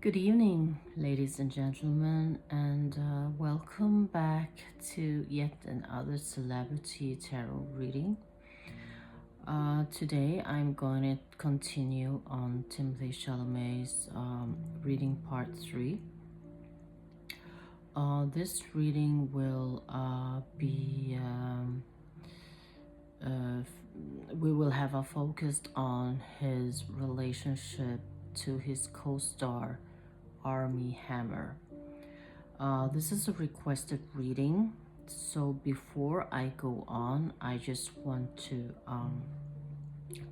Good evening, ladies and gentlemen, and welcome back to yet another celebrity tarot reading. Today, I'm going to continue on Timothée Chalamet's reading part 3. This reading will we will have a focus on his relationship to his co-star Armie Hammer. This is a requested reading, so before I go on, I just want to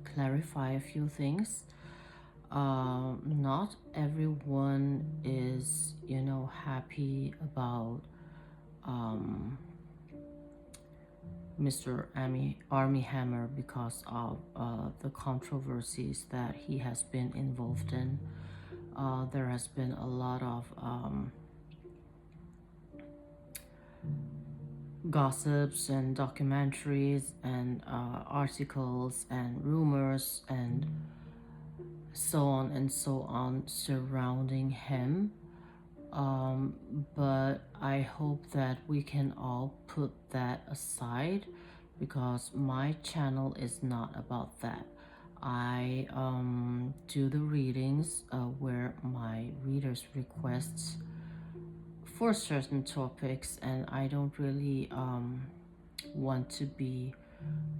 clarify a few things. Not everyone is, happy about Mr. Armie Hammer because of the controversies that he has been involved in. There has been a lot of gossips and documentaries and articles and rumors and so on and so on surrounding him. But I hope that we can all put that aside because my channel is not about that. I do the readings where my readers requests for certain topics, and I don't really want to be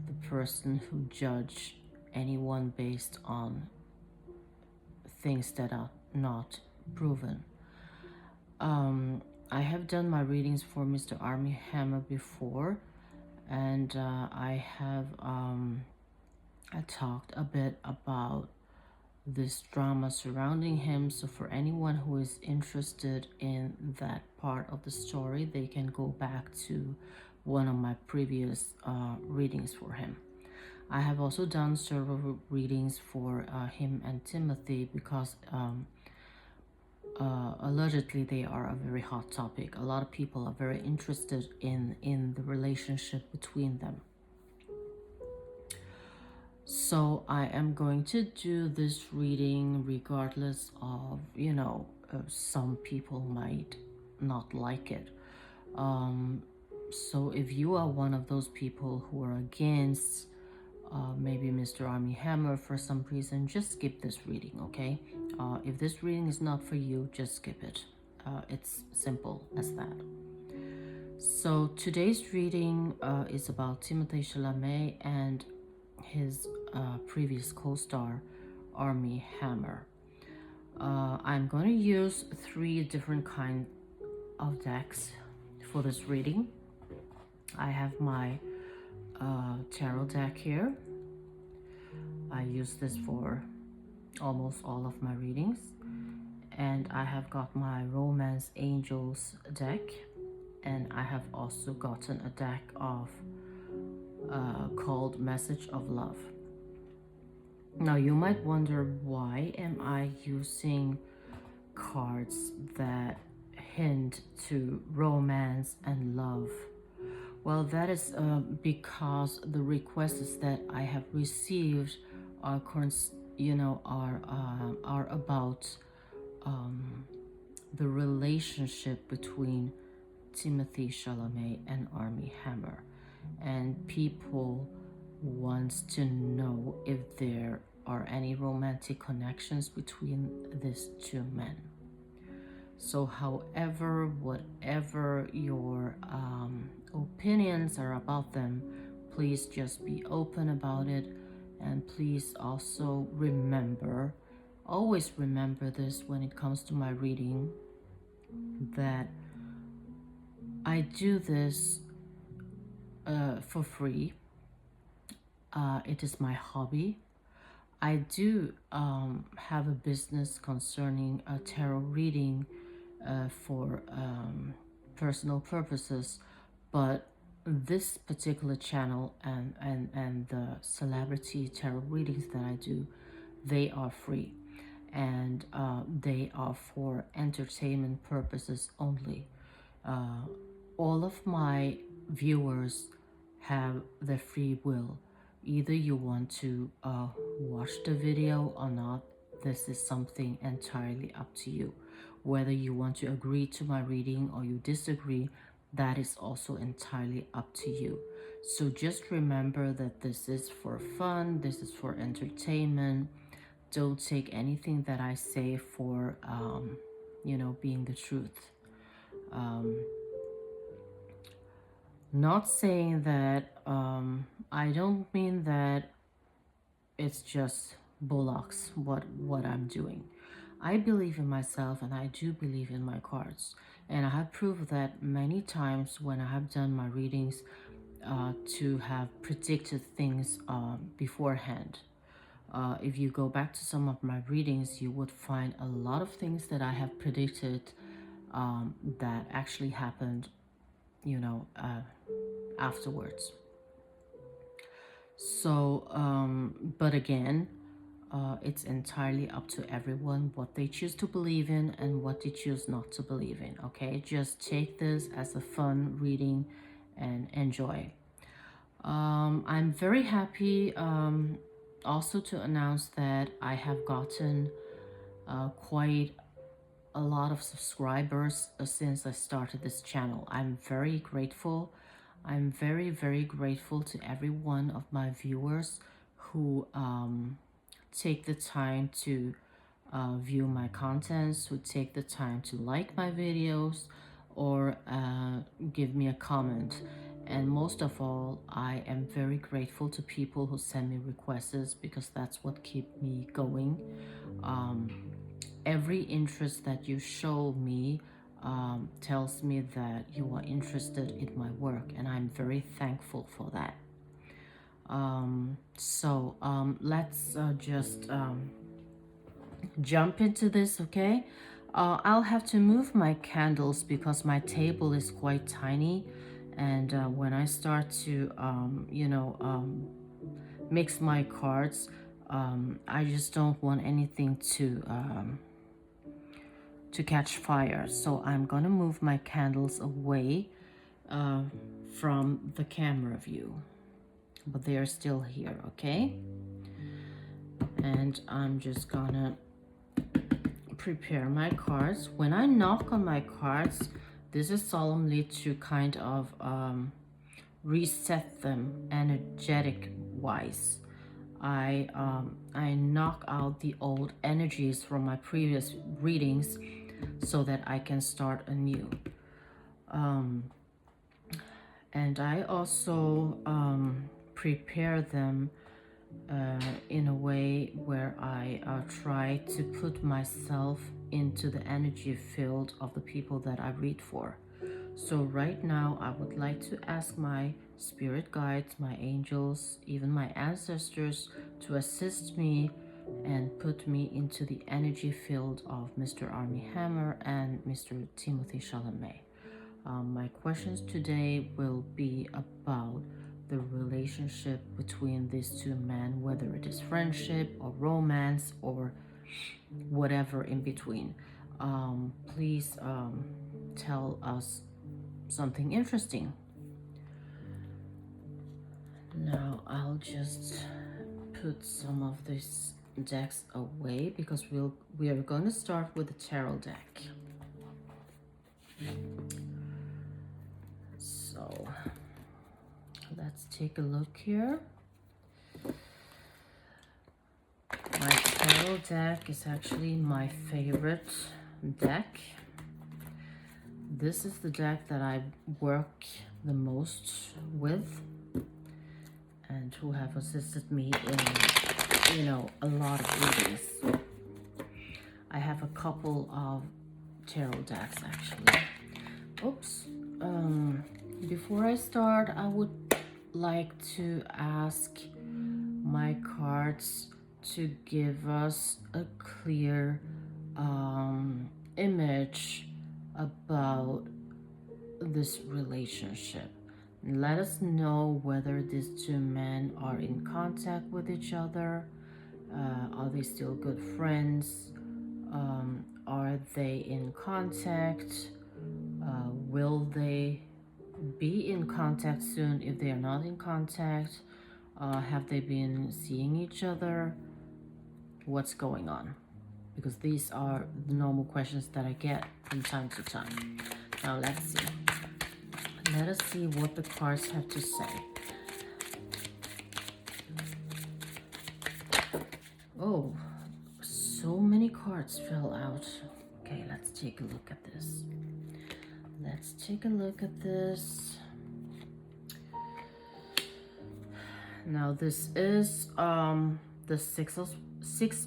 the person who judge anyone based on things that are not proven. I have done my readings for Mr. Armie Hammer before, and I have I talked a bit about this drama surrounding him. So for anyone who is interested in that part of the story, they can go back to one of my previous readings for him. I have also done several readings for him and Timothy because allegedly they are a very hot topic. A lot of people are very interested in the relationship between them. So I am going to do this reading regardless of, some people might not like it. So if you are one of those people who are against maybe Mr. Armie Hammer for some reason, just skip this reading, okay? If this reading is not for you, just skip it. It's simple as that. So today's reading is about Timothée Chalamet and his previous co-star Armie Hammer. I'm going to use 3 different kinds of decks for this reading. I have my tarot deck here. I use this for almost all of my readings. And I have got my Romance Angels deck, and I have also gotten a deck of called Message of Love. Now you might wonder, why am I using cards that hint to romance and love? Well, that is because the requests that I have received are about the relationship between Timothée Chalamet and Armie Hammer, and people wants to know if there are any romantic connections between these 2 men. So whatever your opinions are about them, please just be open about it, and please also always remember this when it comes to my reading, that I do this for free. It is my hobby. I do have a business concerning a tarot reading for personal purposes, but this particular channel and the celebrity tarot readings that I do, they are free, and they are for entertainment purposes only. All of my viewers have the free will. Either you want to watch the video or not, this is something entirely up to you. Whether you want to agree to my reading or you disagree, that is also entirely up to you. So just remember that this is for fun, this is for entertainment. Don't take anything that I say for, being the truth. Not saying that, I don't mean that it's just bullocks what I'm doing. I believe in myself and I do believe in my cards. And I have proved that many times when I have done my readings to have predicted things beforehand. If you go back to some of my readings, you would find a lot of things that I have predicted that actually happened, afterwards. So, but again, it's entirely up to everyone what they choose to believe in and what they choose not to believe in. Okay, just take this as a fun reading and enjoy. I'm very happy also to announce that I have gotten quite a lot of subscribers since I started this channel. I'm very grateful. I'm very, very grateful to every one of my viewers who take the time to view my contents, who take the time to like my videos or give me a comment. And most of all, I am very grateful to people who send me requests because that's what keeps me going. Every interest that you show me tells me that you are interested in my work, and I'm very thankful for that. Let's just jump into this, okay? I'll have to move my candles because my table is quite tiny, and when I start to, mix my cards, I just don't want anything to catch fire. So I'm gonna move my candles away from the camera view, but they are still here, okay? And I'm just gonna prepare my cards. When I knock on my cards, this is solemnly to kind of reset them energetic wise. I knock out the old energies from my previous readings so that I can start anew. And I also prepare them in a way where I try to put myself into the energy field of the people that I read for. So right now I would like to ask my spirit guides, my angels, even my ancestors to assist me and put me into the energy field of Mr. Armie Hammer and Mr. Timothee Chalamet. My questions today will be about the relationship between these two men, whether it is friendship or romance or whatever in between. Please tell us something interesting. Now I'll just put some of these decks away because we are going to start with the tarot deck. So let's take a look here. My tarot deck is actually my favorite deck. This is the deck that I work the most with and who have assisted me in, a lot of readings. I have a couple of tarot decks actually. Oops. Before I start, I would like to ask my cards to give us a clear image about this relationship. Let us know whether these two men are in contact with each other. Are they still good friends? Are they in contact? Will they be in contact soon if they are not in contact? Have they been seeing each other? What's going on? because these are the normal questions that I get from time to time. Now let's see. Let us see what the cards have to say. Oh, so many cards fell out. Okay, let's take a look at this. Let's take a look at this. Now this is the six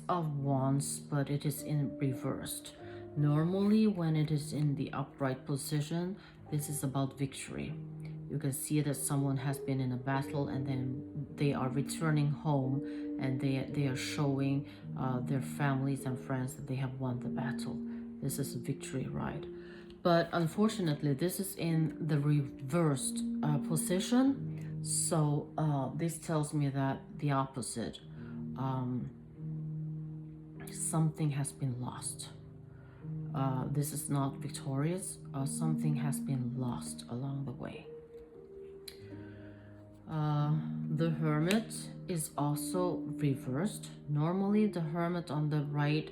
of wands, but it is in reversed. Normally when it is in the upright position, this is about victory. You can see that someone has been in a battle and then they are returning home, and they are showing their families and friends that they have won the battle. This is a victory ride. But unfortunately, this is in the reversed position. So this tells me that the opposite. Something has been lost. This is not victorious. Something has been lost along the way. The Hermit is also reversed. Normally the Hermit on the right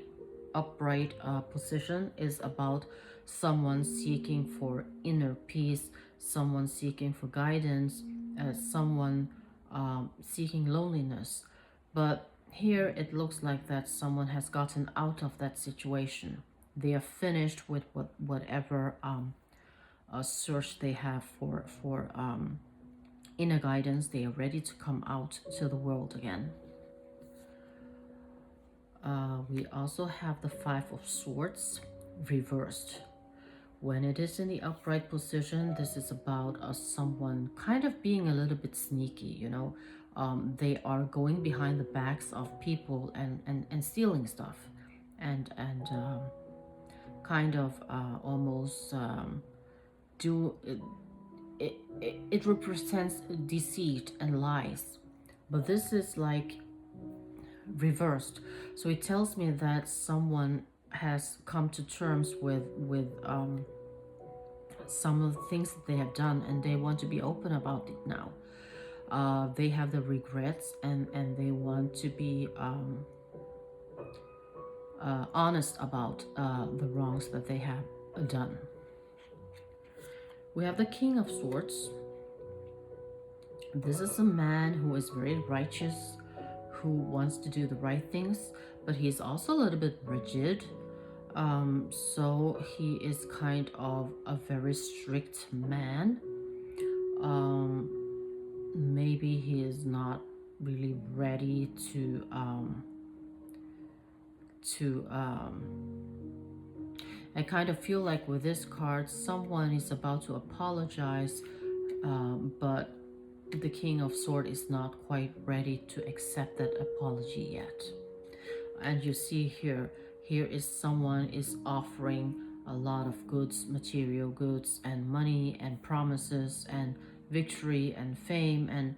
upright position is about someone seeking for inner peace, someone seeking for guidance, someone seeking loneliness. But here it looks like that someone has gotten out of that situation. They are finished with whatever search they have for inner guidance. They are ready to come out to the world again. We also have the Five of Swords reversed. When it is in the upright position, this is about someone kind of being a little bit sneaky, you know. They are going behind the backs of people and stealing stuff, and kind of almost do it represents deceit and lies. But this is like reversed, so it tells me that someone has come to terms with some of the things that they have done, and they want to be open about it now. They have the regrets, and they want to be honest about the wrongs that they have done. We have the King of Swords. This is a man who is very righteous, who wants to do the right things, but he's also a little bit rigid. So he is kind of a very strict man. Maybe he is not really ready to I kind of feel like with this card, someone is about to apologize, but the King of Swords is not quite ready to accept that apology yet. And you see here is someone is offering a lot of goods, material goods, and money, and promises, and victory, and fame,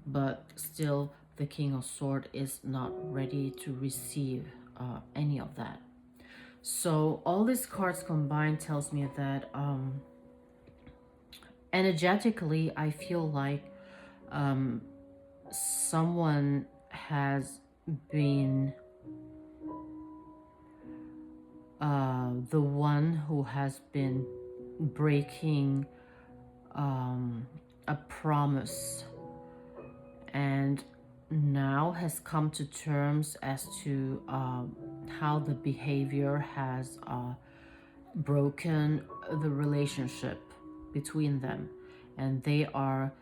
but still the King of Swords is not ready to receive any of that. So all these cards combined tells me that energetically, I feel like someone has been the one who has been breaking a promise, and now has come to terms as to how the behavior has broken the relationship between them, and they are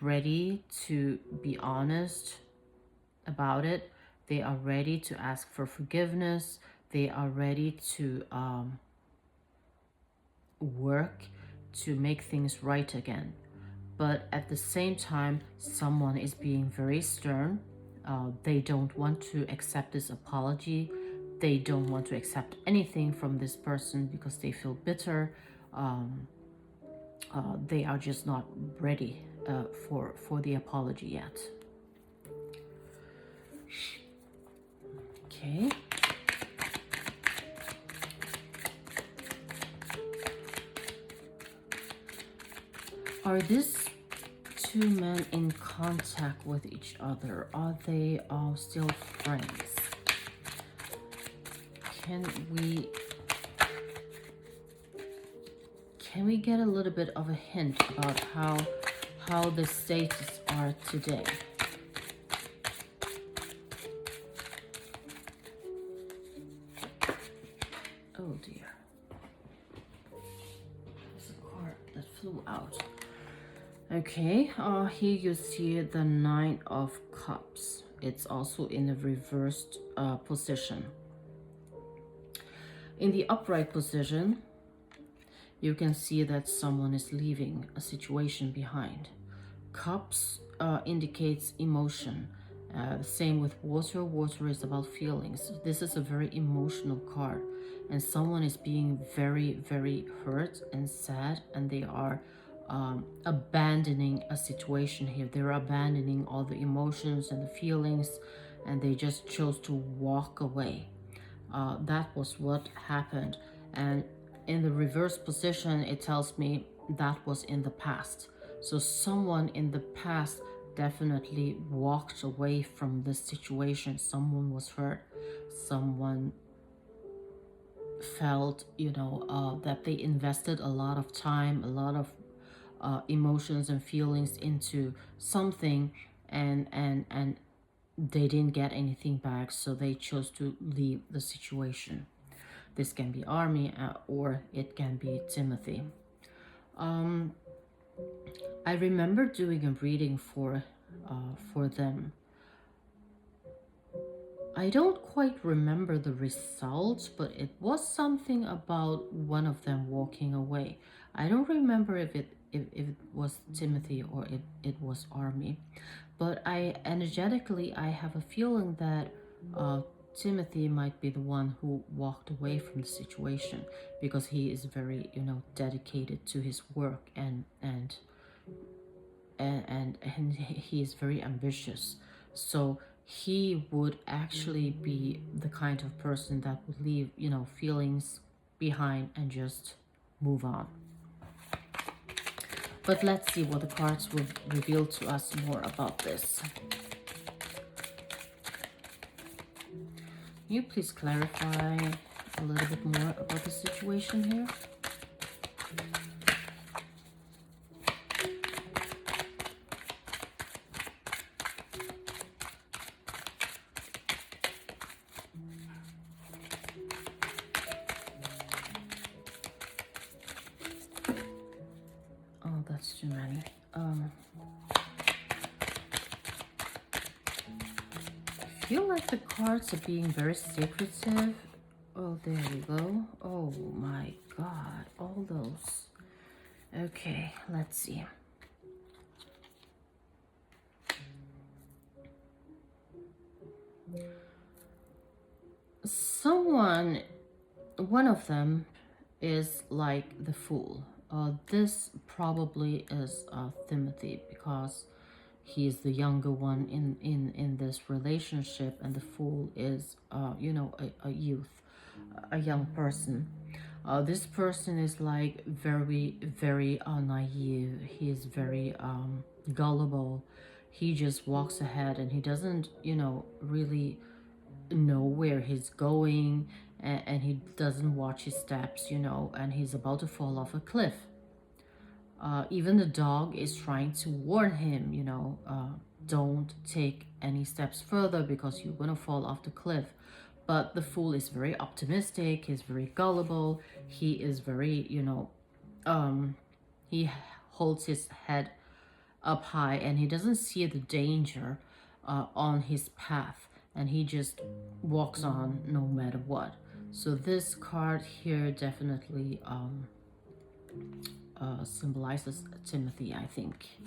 ready to be honest about it. They are ready to ask for forgiveness. They are ready to work to make things right again. But at the same time, someone is being very stern. They don't want to accept this apology. They don't want to accept anything from this person because they feel bitter. They are just not ready for the apology yet. Okay. Are these two men in contact with each other? Are they all still friends? can we get a little bit of a hint about how the status are today? Oh dear. There's a card that flew out. Okay, here you see the Nine of Cups. It's also in a reversed position. In the upright position, you can see that someone is leaving a situation behind. Cups indicates emotion. Same with water. Water is about feelings. This is a very emotional card, and someone is being very, very hurt and sad, and they are abandoning a situation here. They're abandoning all the emotions and the feelings, and they just chose to walk away. That was what happened. And in the reverse position, it tells me that was in the past. So someone in the past definitely walked away from this situation. Someone was hurt. Someone felt, that they invested a lot of time, a lot of emotions and feelings into something, and they didn't get anything back, so they chose to leave the situation. This can be Army, or it can be Timothy. I remember doing a reading for them. I don't quite remember the results, but it was something about one of them walking away. I don't remember if it was Timothy or if it was Army, but I have a feeling that Timothy might be the one who walked away from the situation, because he is very, dedicated to his work, and he is very ambitious. So he would actually be the kind of person that would leave, feelings behind and just move on. But let's see what the cards will reveal to us more about this. Can you please clarify a little bit more about the situation here? Oh, that's too many. I feel like the cards are being very secretive. Oh, there we go. Oh my god, all those. Okay, let's see. One of them is like the Fool. This probably is Timothy, because he is the younger one in this relationship, and the Fool is, a youth, a young person. This person is like very, very naive. He is very gullible. He just walks ahead, and he doesn't, really know where he's going, and he doesn't watch his steps, and he's about to fall off a cliff. Even the dog is trying to warn him, don't take any steps further because you're gonna fall off the cliff. But the Fool is very optimistic, he's very gullible, he is very, he holds his head up high, and he doesn't see the danger on his path, and he just walks on no matter what. So this card here definitely symbolizes Timothy, I think.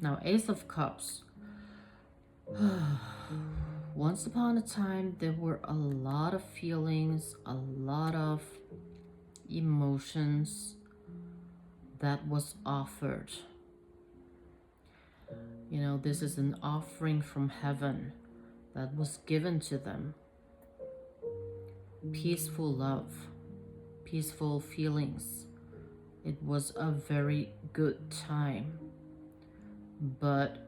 Now, Ace of Cups. Once upon a time, there were a lot of feelings, a lot of emotions that was offered. This is an offering from heaven that was given to them. Peaceful love, peaceful feelings. It was a very good time, but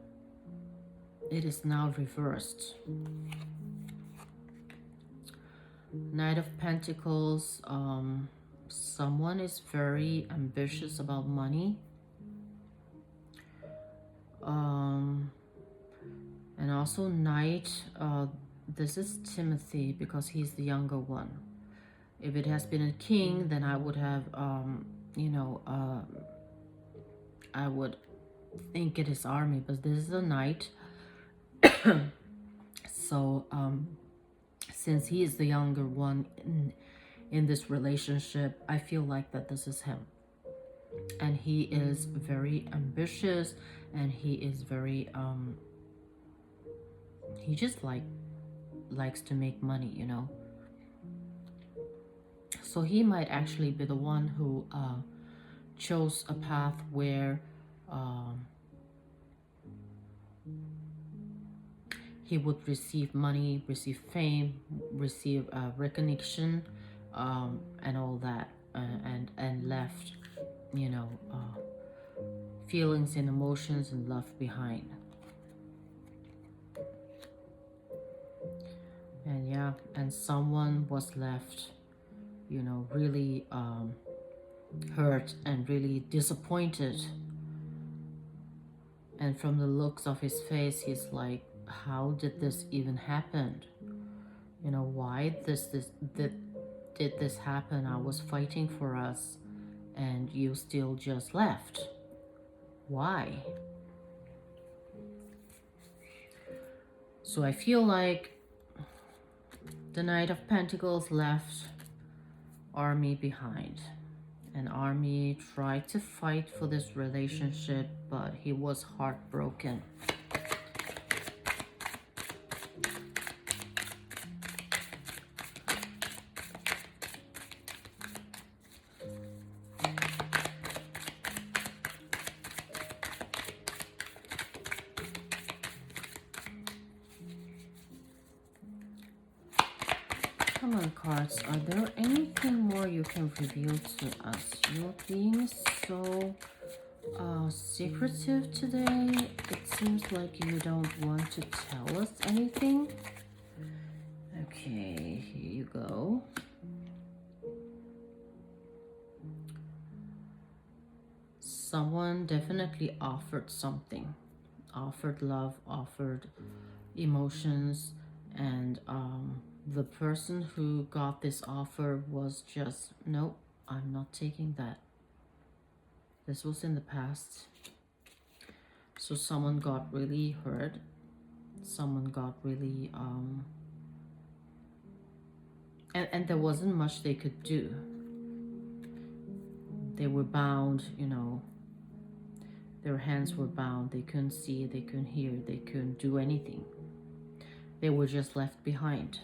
it is now reversed. Knight of Pentacles, someone is very ambitious about money. And also Knight, this is Timothy because he's the younger one. If it has been a king, then I would have, I would think it is army, but this is a knight. So, since he is the younger one in this relationship, I feel like that this is him. And he is very ambitious, and he is very, he just likes to make money, you know. So he might actually be the one who chose a path where he would receive money, receive fame, receive recognition, and all that, and left, you know, feelings and emotions and love behind. And yeah, and someone was left, you know, really hurt and really disappointed. And from the looks of his face, he's like, how did this even happen? You know, why did this happen? I was fighting for us and you still just left. Why? So I feel like the Knight of Pentacles left Army behind. And Army tried to fight for this relationship, but he was heartbroken. Come on, cards. Are there anything more you can reveal to us? You're being so secretive today. It seems like you don't want to tell us anything. Okay, here you go. Someone definitely offered something. Offered love, offered emotions, and the person who got this offer was just, nope, I'm not taking that. This was in the past. So someone got really hurt. Someone got really, and there wasn't much they could do. They were bound, you know. Their hands were bound. They couldn't see, they couldn't hear, they couldn't do anything. They were just left behind.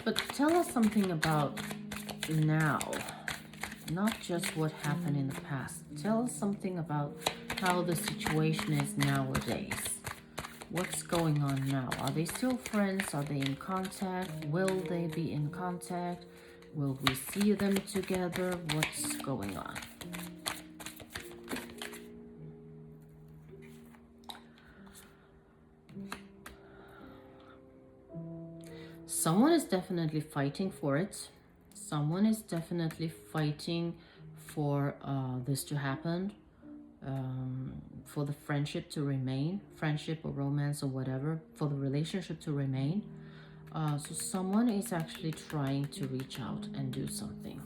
But tell us something about now, not just what happened in the past. Tell us something about how the situation is nowadays. What's going on now? Are they still friends? Are they in contact? Will they be in contact? Will we see them together? What's going on? Someone is definitely fighting for it. Someone is definitely fighting for this to happen, for the friendship to remain, friendship or romance or whatever, for the relationship to remain. So someone is actually trying to reach out and do something.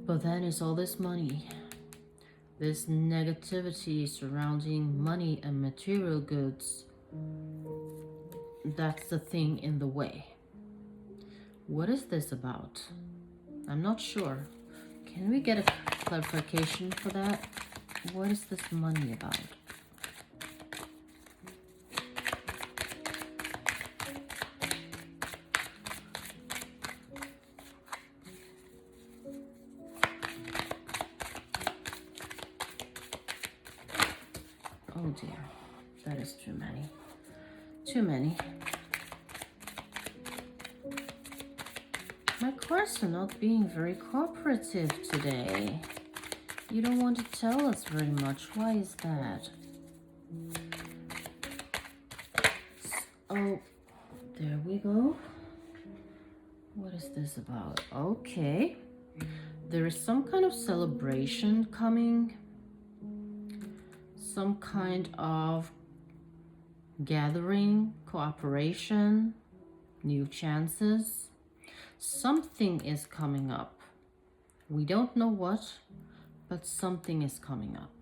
But then it's all this money, this negativity surrounding money and material goods. That's the thing in the way. What is this about? I'm not sure. Can we get a clarification for that? What is this money about? Oh dear, that is too many. Too many. My cards are not being very cooperative today. You don't want to tell us very much. Why is that? Oh, there we go. What is this about? Okay. There is some kind of celebration coming. Some kind of gathering, cooperation, new chances. Something is coming up. We don't know what, but something is coming up.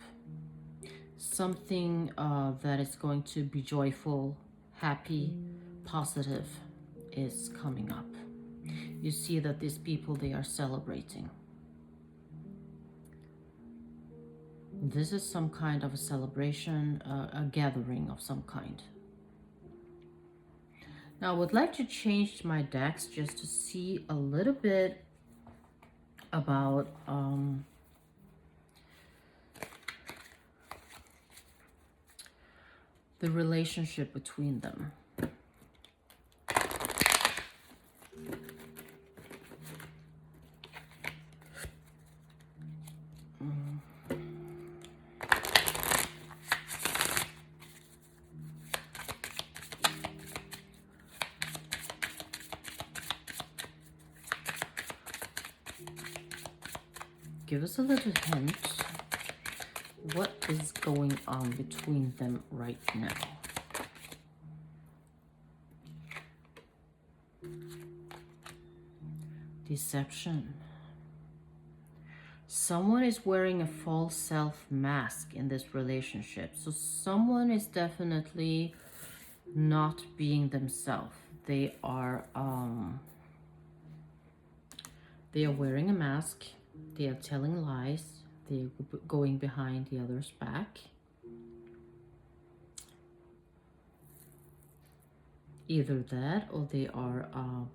Something that is going to be joyful, happy, positive is coming up. You see that these people, they are celebrating. This is some kind of a celebration, a gathering of some kind. Now I would like to change my decks just to see a little bit about the relationship between them. Give us a little hint. What is going on between them right now? Deception. Someone is wearing a false self mask in this relationship. So someone is definitely not being themselves. They are wearing a mask. They are telling lies. They're going behind the other's back. Either that, or they are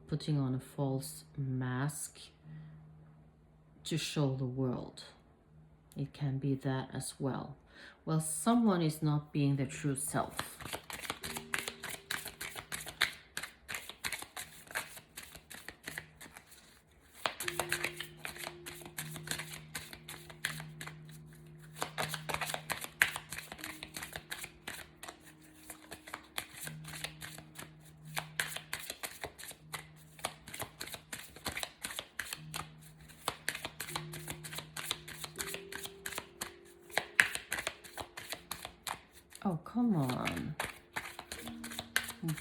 putting on a false mask to show the world. It can be that as well. Well, someone is not being their true self. Oh, come on.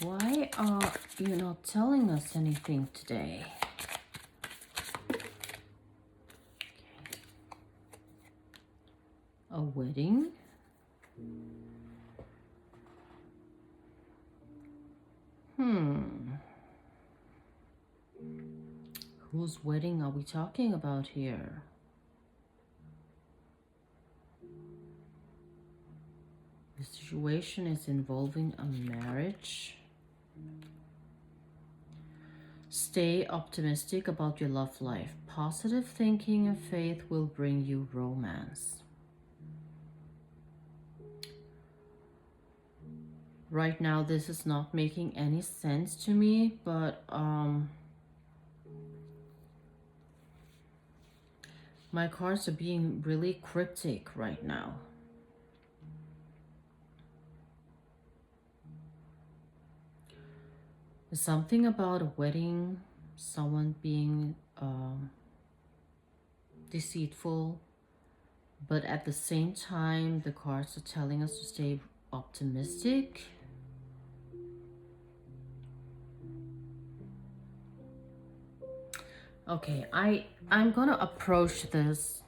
Why are you not telling us anything today? A wedding? Whose wedding are we talking about here? The situation is involving a marriage. Stay optimistic about your love life. Positive thinking and faith will bring you romance. Right now, this is not making any sense to me, but my cards are being really cryptic right now. There's something about a wedding, someone being deceitful, but at the same time, the cards are telling us to stay optimistic. Okay, I'm gonna approach this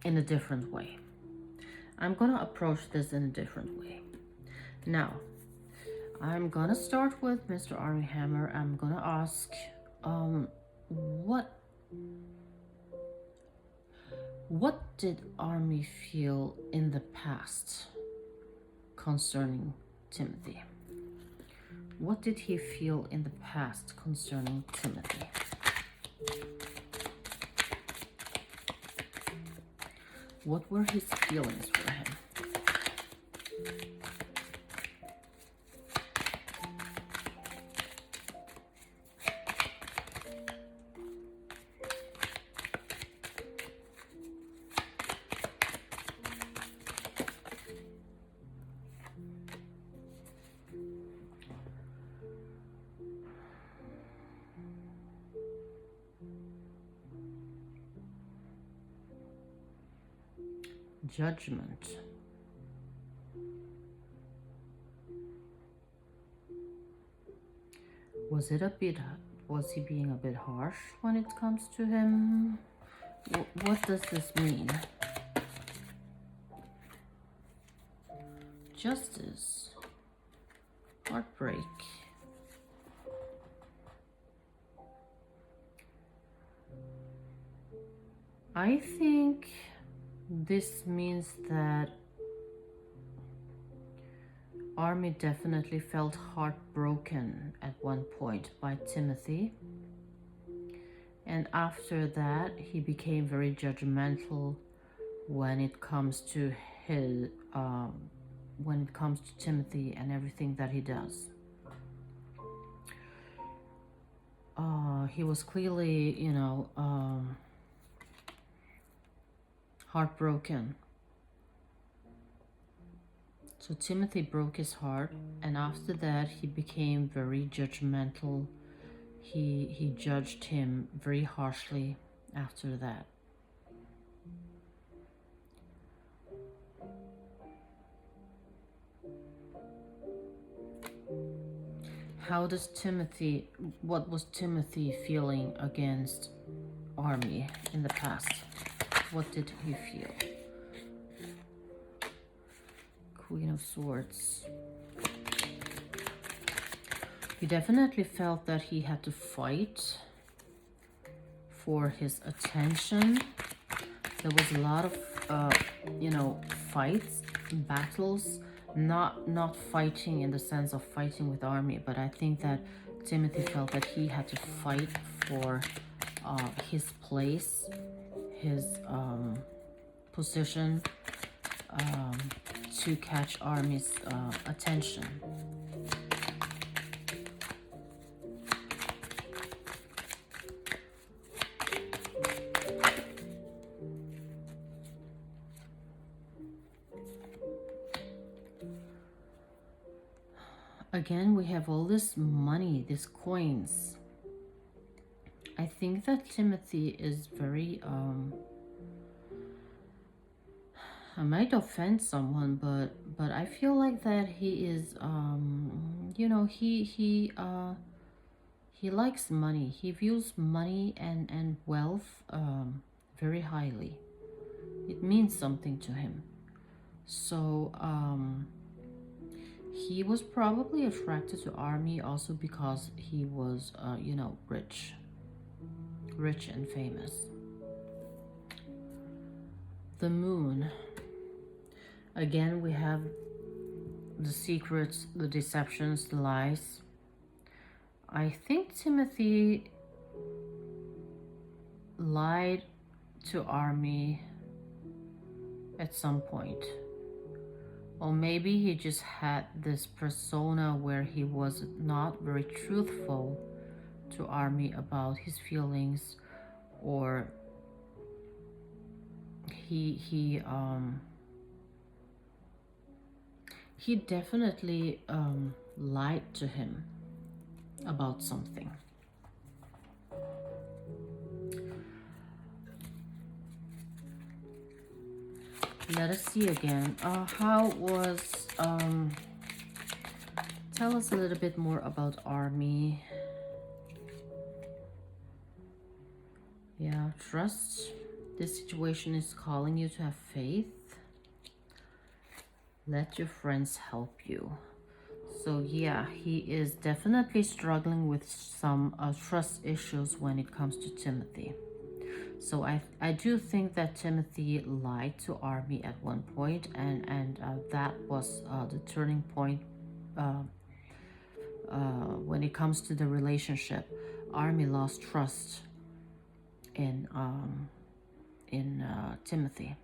in a different way. Now, I'm gonna start with Mr. Army Hammer. I'm gonna ask, what did Army feel in the past concerning Timothy? What did he feel in the past concerning Timothy? What were his feelings for him? Judgment. Was he being a bit harsh when it comes to him? What does this mean? Justice. Heartbreak. I think this means that Army definitely felt heartbroken at one point by Timothy. And after that, he became very judgmental when it comes to Timothy and everything that he does. He was clearly, heartbroken. So Timothy broke his heart, and after that he became very judgmental. He judged him very harshly after that. What was Timothy feeling against Army in the past? What did he feel? Queen of Swords. He definitely felt that he had to fight for his attention. There was a lot of, fights, battles, not fighting in the sense of fighting with Army, but I think that Timothy felt that he had to fight for his place, his position, to catch Army's attention. Again, we have all this money, these coins. I think that Timothy is very, I might offend someone, but I feel like that he is, he likes money. He views money and wealth very highly. It means something to him. So, he was probably attracted to Army also because he was, rich and famous. The Moon. Again, we have the secrets, the deceptions, the lies. I think Timothy lied to Army at some point. Or maybe he just had this persona where he was not very truthful to Army about his feelings, or he definitely lied to him about something. Let us see again. How was, tell us a little bit more about Army. Yeah, trust. This situation is calling you to have faith. Let your friends help you. So yeah, he is definitely struggling with some trust issues when it comes to Timothy. So I do think that Timothy lied to Army at one point, and that was the turning point when it comes to the relationship. Army lost trust in Timothy.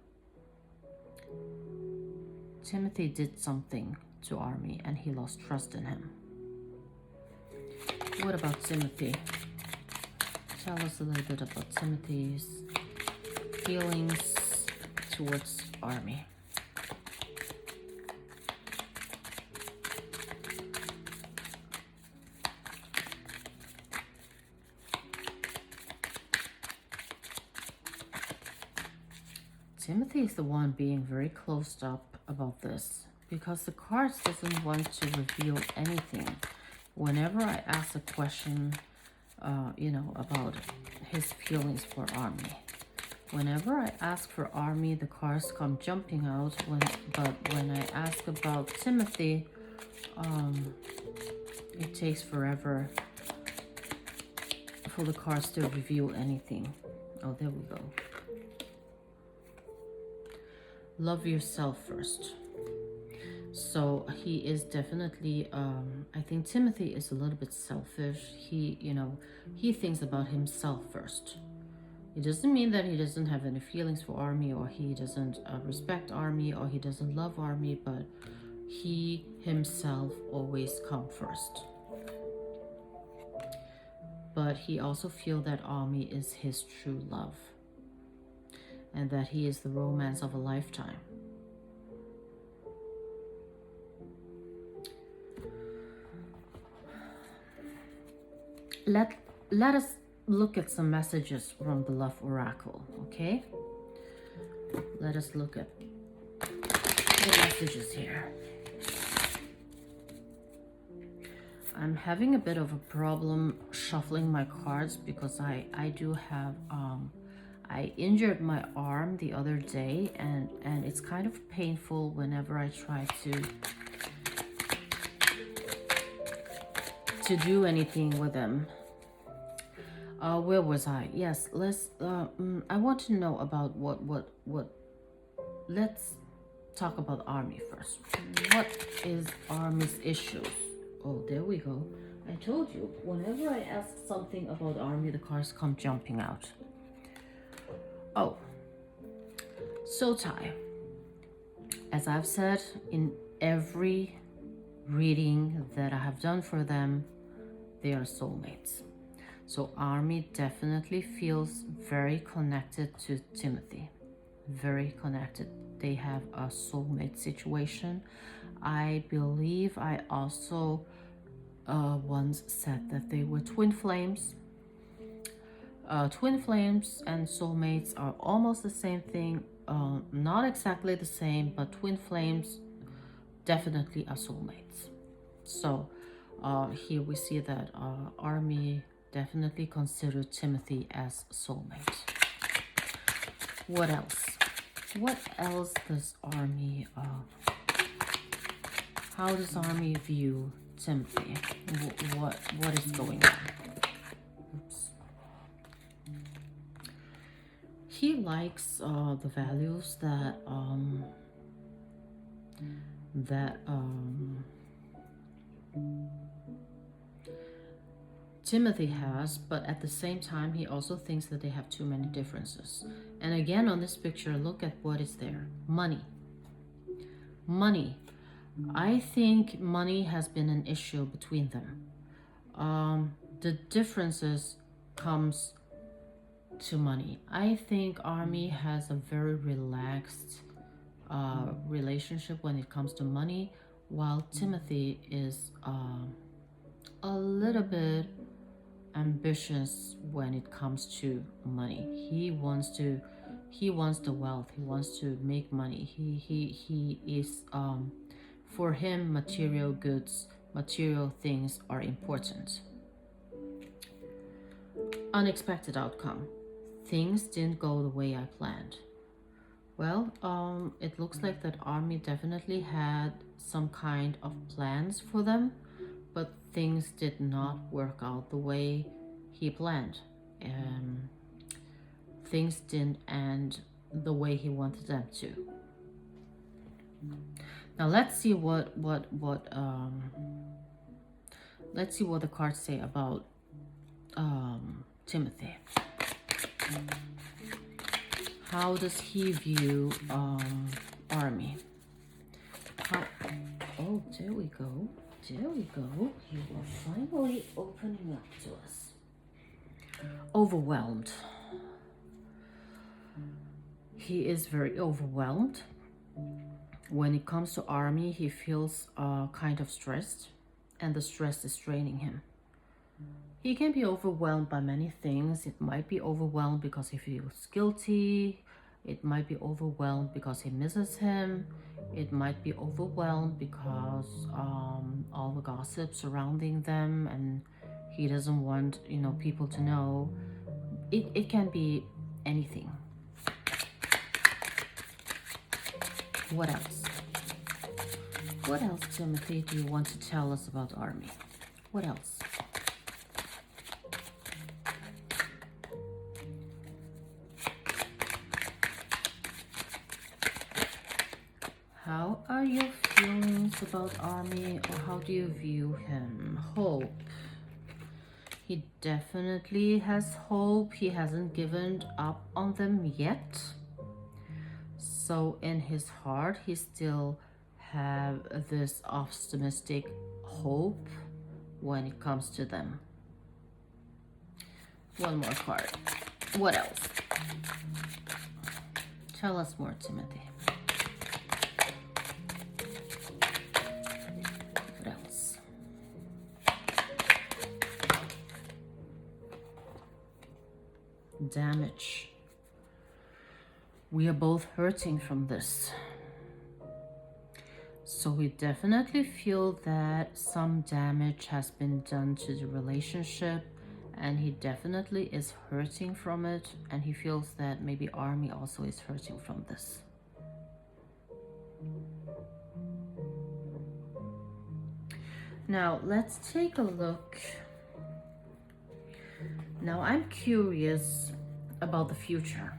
Timothy did something to Army and he lost trust in him. What about Timothy? Tell us a little bit about Timothy's feelings towards Army. Timothy is the one being very closed up about this because the cards doesn't want to reveal anything. Whenever I ask a question, about his feelings for Army. Whenever I ask for Army, the cards come jumping out. But when I ask about Timothy, it takes forever for the cards to reveal anything. Oh, there we go. Love yourself first. So he is definitely, I think Timothy is a little bit selfish. He thinks about himself first. It doesn't mean that he doesn't have any feelings for Army, or he doesn't respect Army, or he doesn't love Army, but he himself always comes first. But he also feels that Army is his true love, and that he is the romance of a lifetime. Let us look at some messages from the Love Oracle, okay? Let us look at the messages here. I'm having a bit of a problem shuffling my cards because I do have, I injured my arm the other day, and it's kind of painful whenever I try to do anything with them. Where was I? Yes, let's, I want to know about what, let's talk about Army first. What is Army's issues? Oh, there we go. I told you, whenever I ask something about Army, the cards come jumping out. Oh, so Tai, as I've said in every reading that I have done for them, they are soulmates. So Army definitely feels very connected to Timothy. Very connected. They have a soulmate situation. I believe I also once said that they were twin flames. Twin flames and soulmates are almost the same thing. Not exactly the same, but twin flames definitely are soulmates. So here we see that Army definitely considered Timothy as soulmate. What else? What else does Army, how does Army view Timothy? What is going on? Oops. He likes the values that Timothy has, but at the same time, he also thinks that they have too many differences. And again, on this picture, look at what is there. Money. Money. I think money has been an issue between them. The differences comes to money. I think Army has a very relaxed relationship when it comes to money, while Timothy is a little bit ambitious when it comes to money. He wants the wealth. He wants to make money. He is for him, material goods, material things are important. Unexpected outcome. Things didn't go the way I planned. Well, it looks like that Army definitely had some kind of plans for them, but things did not work out the way he planned. Things didn't end the way he wanted them to. Now let's see what the cards say about Timothy. How does he view Army? Oh, there we go. There we go. You are finally opening up to us. Overwhelmed. He is very overwhelmed. When it comes to Army, he feels kind of stressed, and the stress is draining him. He can be overwhelmed by many things. It might be overwhelmed because he feels guilty, It might be overwhelmed because he misses him. It might be overwhelmed because all the gossip surrounding them, and he doesn't want, people to know. It can be anything. What else? What else, Timothy, do you want to tell us about Army? What else? How are your feelings about Army, or how do you view him? Hope. He definitely has hope. He hasn't given up on them yet. So in his heart, he still have this optimistic hope when it comes to them. One more card. What else? Tell us more, Timothy. What else? Damage. We are both hurting from this. So we definitely feel that some damage has been done to the relationship, and he definitely is hurting from it, and he feels that maybe Army also is hurting from this. Now let's take a look. Now I'm curious about the future.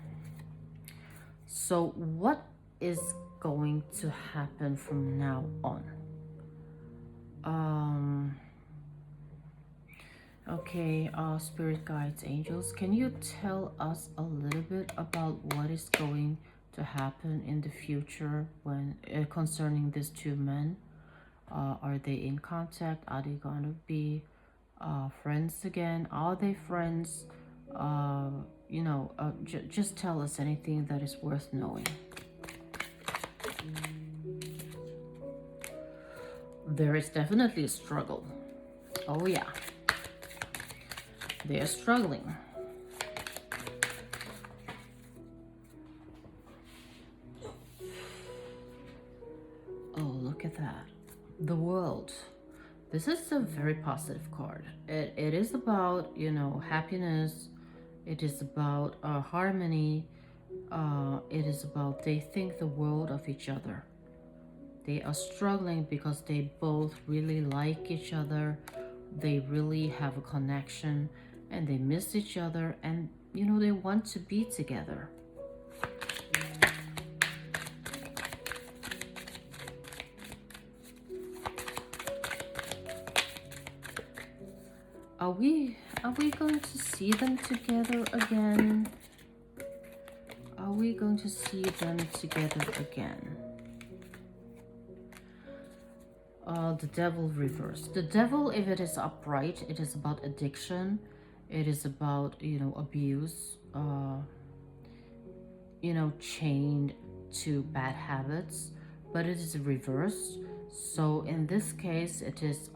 So what is going to happen from now on? Okay, spirit guides, angels, can you tell us a little bit about what is going to happen in the future when concerning these two men? Are they in contact? Are they going to be friends again? Are they friends? Just tell us anything that is worth knowing. There is definitely a struggle. Oh yeah. They are struggling. Oh, look at that. The world. This is a very positive card. It is about, happiness. It is about harmony. It is about they think the world of each other. They are struggling because they both really like each other. They really have a connection, and they miss each other, and they want to be together. Are we going to see them together again? Are we going to see them together again? The devil reversed. The devil, if it is upright, it is about addiction. It is about, abuse, chained to bad habits, but it is reversed. So in this case, it is,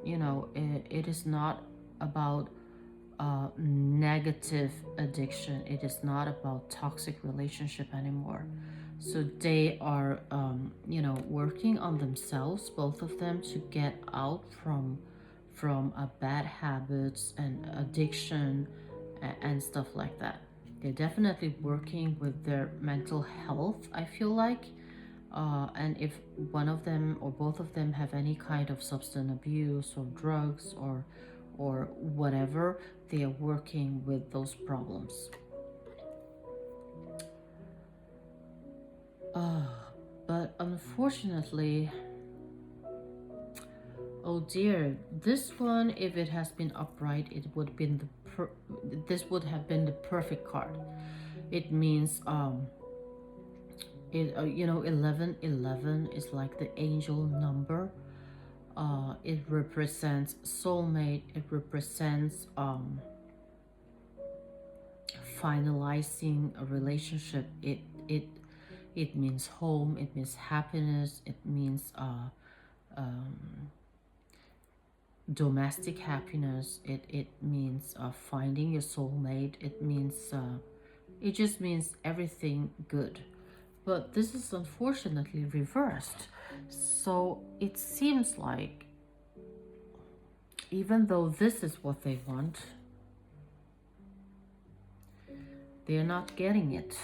it is not about negative addiction. It is not about toxic relationship anymore. So they are, working on themselves, both of them, to get out from bad habits and addiction and stuff like that. They're definitely working with their mental health, I feel like. And if one of them or both of them have any kind of substance abuse or drugs or whatever, they are working with those problems. But unfortunately, oh dear, this one, if it has been upright, it would been this would have been the perfect card. It means 11 is like the angel number. It represents soulmate. It represents finalizing a relationship. It means home. It means happiness. It means domestic happiness. It means finding your soulmate. It means It just means everything good. But this is unfortunately reversed. So it seems like even though this is what they want, they're not getting it.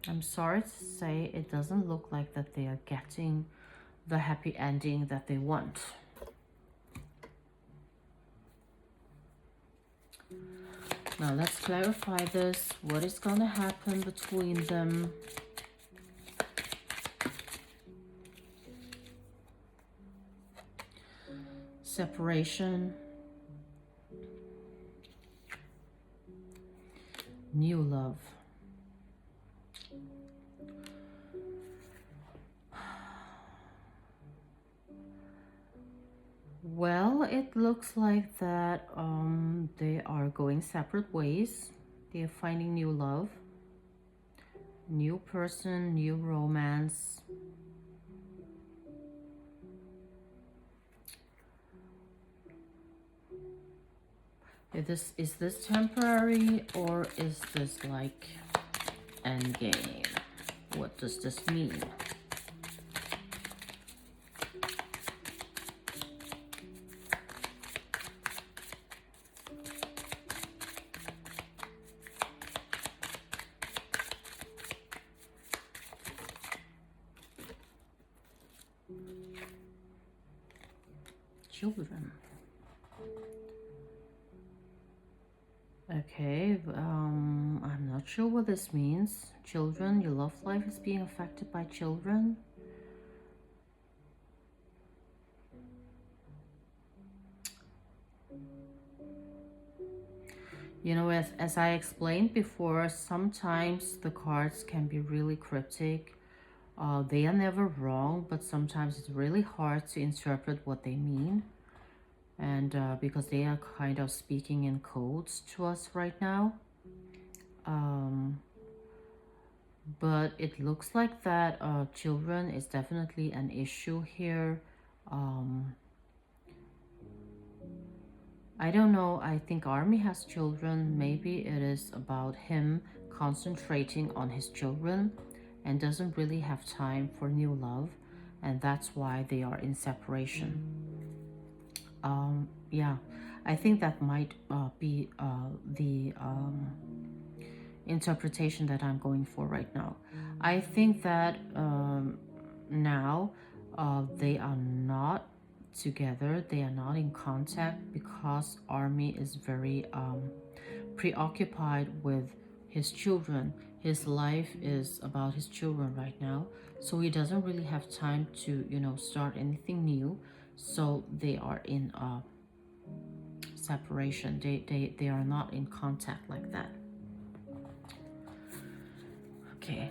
I'm sorry to say it doesn't look like that they are getting the happy ending that they want. Now let's clarify this. What is going to happen between them? Separation. New love. Well, it looks like that they are going separate ways. They are finding new love, new person, new romance. Is this temporary or is this like endgame? What does this mean? Children. Okay, I'm not sure what this means. Children, your love life is being affected by children. You know, as I explained before, sometimes the cards can be really cryptic. They are never wrong, but sometimes it's really hard to interpret what they mean. And because they are kind of speaking in codes to us right now. But it looks like that children is definitely an issue here. I don't know, I think Army has children. Maybe it is about him concentrating on his children and doesn't really have time for new love, and that's why they are in separation. Yeah, I think that might be the interpretation that I'm going for right now. I think that now they are not together, they are not in contact because Army is very preoccupied with his children. His life is about his children right now, so he doesn't really have time to, you know, start anything new. So they are in separation. They are not in contact like that. Okay,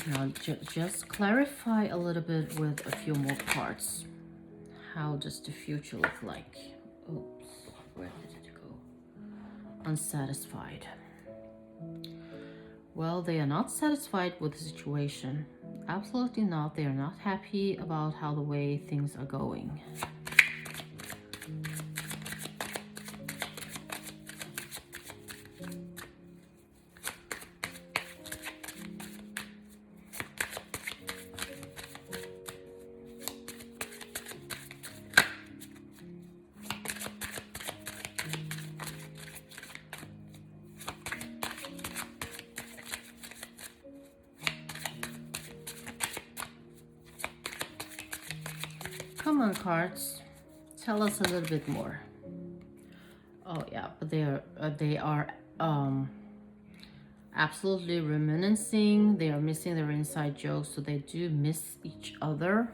now just clarify a little bit with a few more cards. How does the future look like? Oops, where did it go? Unsatisfied. Well, they are not satisfied with the situation. Absolutely not. They are not happy about how the way things are going. Come on, cards. Tell us a little bit more. Oh yeah, but they are absolutely reminiscing. They are missing their inside jokes, so they do miss each other.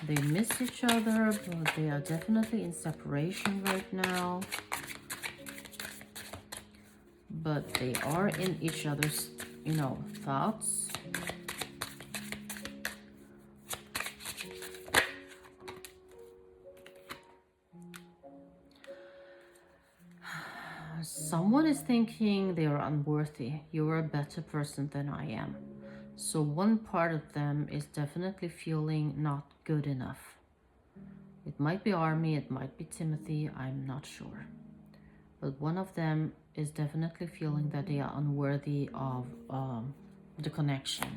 They miss each other, but they are definitely in separation right now. But they are in each other's, you know, thoughts. Someone is thinking they are unworthy. You are a better person than I am. So one part of them is definitely feeling not good enough. It might be Army, it might be Timothy, I'm not sure. But one of them is definitely feeling that they are unworthy of the connection.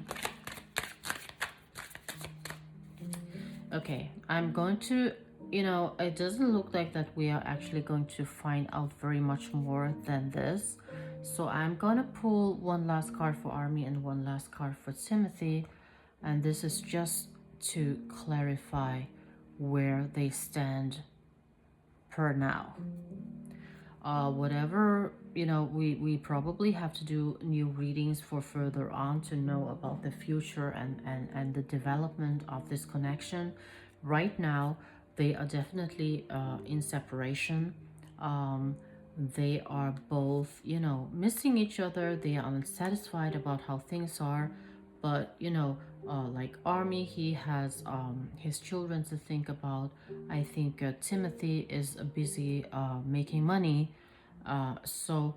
Okay, I'm going to, it doesn't look like that we are actually going to find out very much more than this. So I'm going to pull one last card for Army and one last card for Timothy. And this is just to clarify where they stand per now. Whatever, we probably have to do new readings for further on to know about the future and the development of this connection. Right now, they are definitely in separation. They are both, missing each other. They are unsatisfied about how things are. But, like Army, he has his children to think about. I think Timothy is busy making money. So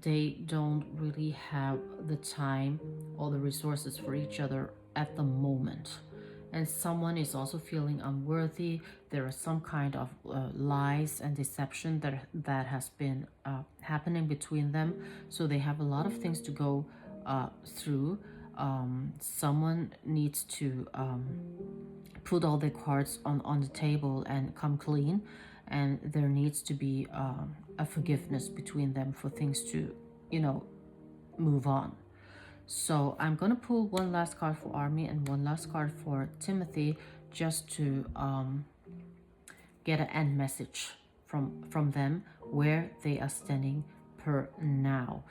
they don't really have the time or the resources for each other at the moment. And someone is also feeling unworthy. There are some kind of lies and deception that has been happening between them. So they have a lot of things to go through. Someone needs to put all the cards on the table and come clean, and there needs to be a forgiveness between them for things to move on. So I'm gonna pull one last card for Army and one last card for Timothy, just to get an end message from them where they are standing per now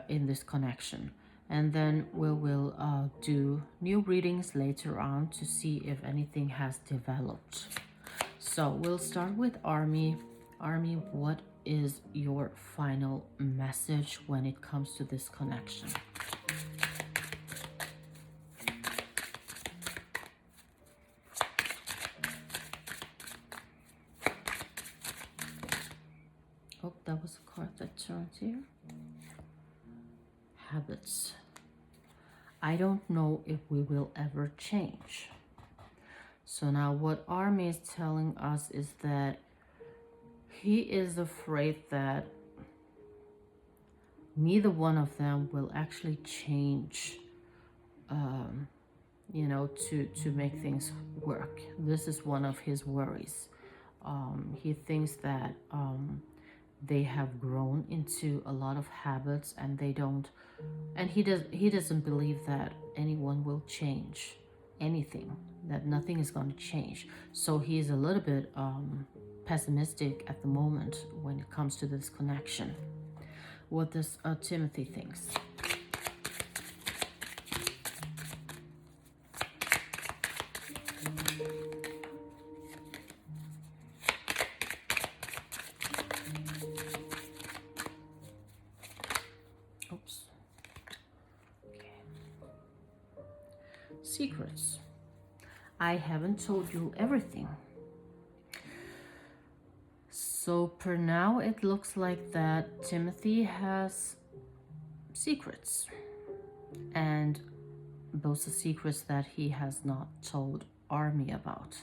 in this connection. And then we will do new readings later on to see if anything has developed. So we'll start with Army. Army, what is your final message when it comes to this connection? Oh, that was a card that turned here. Habits. I don't know if we will ever change. So now what Army is telling us is that he is afraid that neither one of them will actually change, to make things work. This is one of his worries. He thinks that they have grown into a lot of habits, and they don't, and he doesn't believe that anyone will change anything, that nothing is going to change. So he's a little bit pessimistic at the moment when it comes to this connection. What does Timothy thinks? Oops. Okay. Secrets. I haven't told you everything. So per now, it looks like that Timothy has secrets. And those are secrets that he has not told Army about.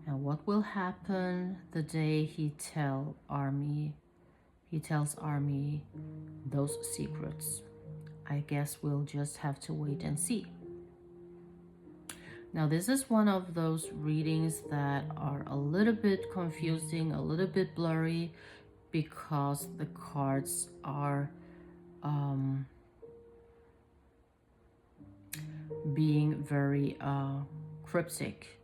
And what will happen the day he tells Army those secrets? I guess we'll just have to wait and see. Now, this is one of those readings that are a little bit confusing, a little bit blurry, because the cards are being very cryptic.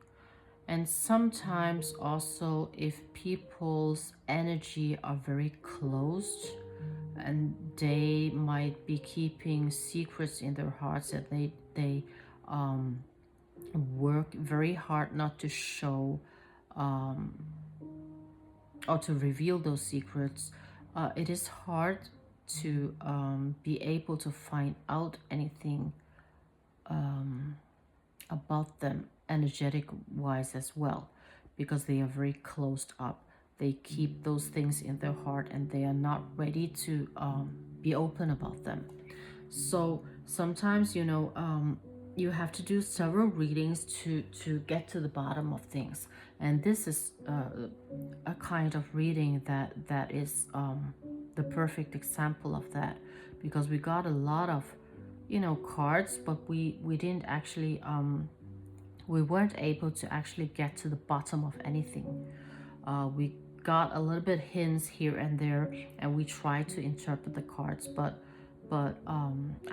And sometimes also, if people's energy are very closed, and they might be keeping secrets in their hearts, that they work very hard not to show or to reveal those secrets, it is hard to be able to find out anything about them energetic wise as well, because they are very closed up. They keep those things in their heart, and they are not ready to be open about them. So sometimes, you have to do several readings to get to the bottom of things. And this is a kind of reading that is the perfect example of that, because we got a lot of, cards, but we didn't actually, we weren't able to actually get to the bottom of anything. We got a little bit hints here and there, and we tried to interpret the cards, but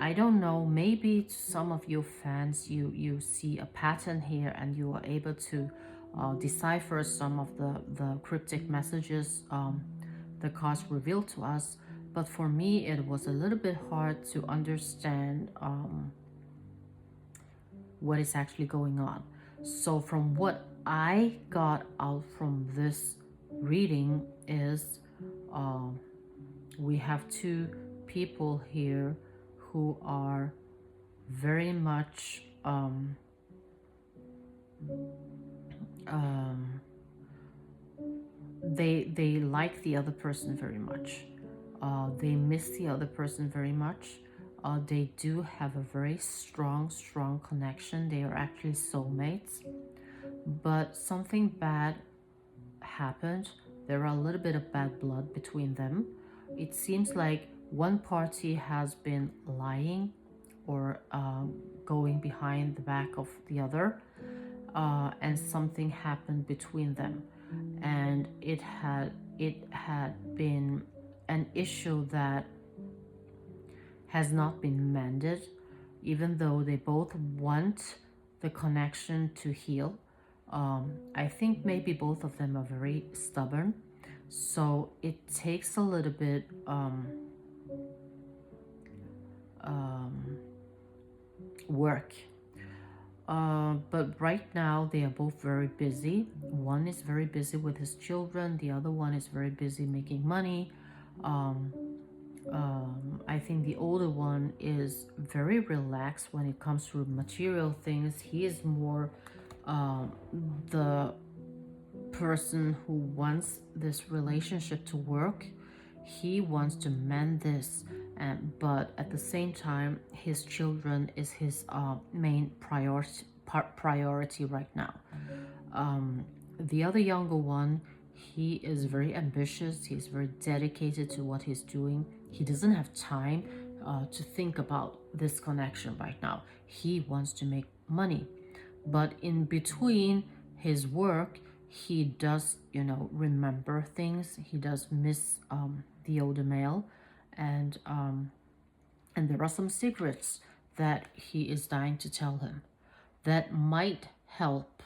I don't know, maybe some of you fans, you see a pattern here and you are able to decipher some of the cryptic messages the cards reveal to us. But for me, it was a little bit hard to understand what is actually going on. So from what I got out from this reading is we have two people here who are very much they like the other person very much. They miss the other person very much. They do have a very strong connection. They are actually soulmates, but something bad happened. There are a little bit of bad blood between them. It seems like one party has been lying or going behind the back of the other, and something happened between them, and it had been an issue that has not been mended, even though they both want the connection to heal. I think maybe both of them are very stubborn, so it takes a little bit work. But right now they are both very busy. One is very busy with his children, the other one is very busy making money. I think the older one is very relaxed when it comes to material things. He is more the person who wants this relationship to work. He wants to mend this, but at the same time, his children is his main priority right now. The other younger one, he is very ambitious. He's very dedicated to what he's doing. He doesn't have time to think about this connection right now. He wants to make money, but in between his work, he does, remember things. He does miss the older male, and there are some secrets that he is dying to tell him that might help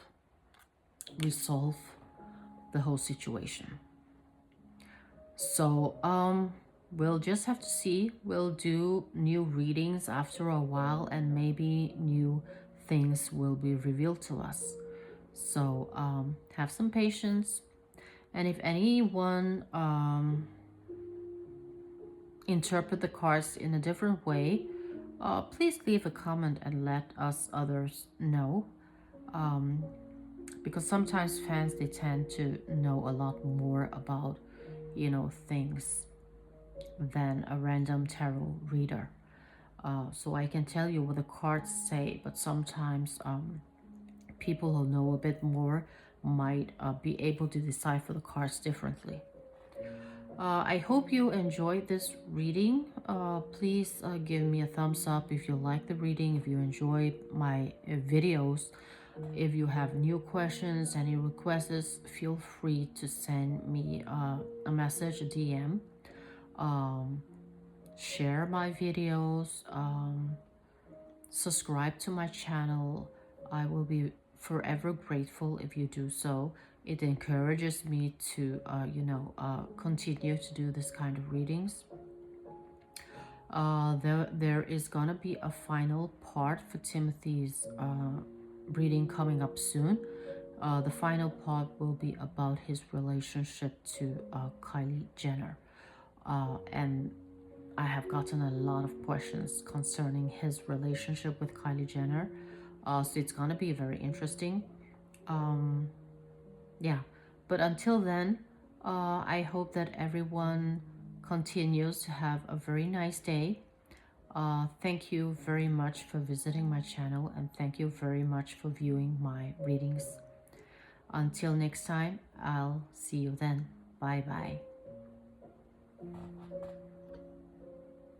resolve the whole situation. So we'll just have to see. We'll do new readings after a while, and maybe new things will be revealed to us. So have some patience, and if anyone interpret the cards in a different way, please leave a comment and let us others know, because sometimes fans, they tend to know a lot more about things than a random tarot reader. So I can tell you what the cards say, but sometimes people who know a bit more might be able to decipher the cards differently. I hope you enjoyed this reading. Please give me a thumbs up if you like the reading, if you enjoy my videos. If you have new questions, any requests, feel free to send me a message, a DM. Share my videos, subscribe to my channel. I will be forever grateful if you do so. It encourages me to continue to do this kind of readings. There is gonna be a final part for Timothee's reading coming up soon. The final part will be about his relationship to Kylie Jenner, and I have gotten a lot of questions concerning his relationship with Kylie Jenner, so it's gonna be very interesting. Yeah, but until then, I hope that everyone continues to have a very nice day. Thank you very much for visiting my channel, and thank you very much for viewing my readings. Until next time, I'll see you then. Bye bye.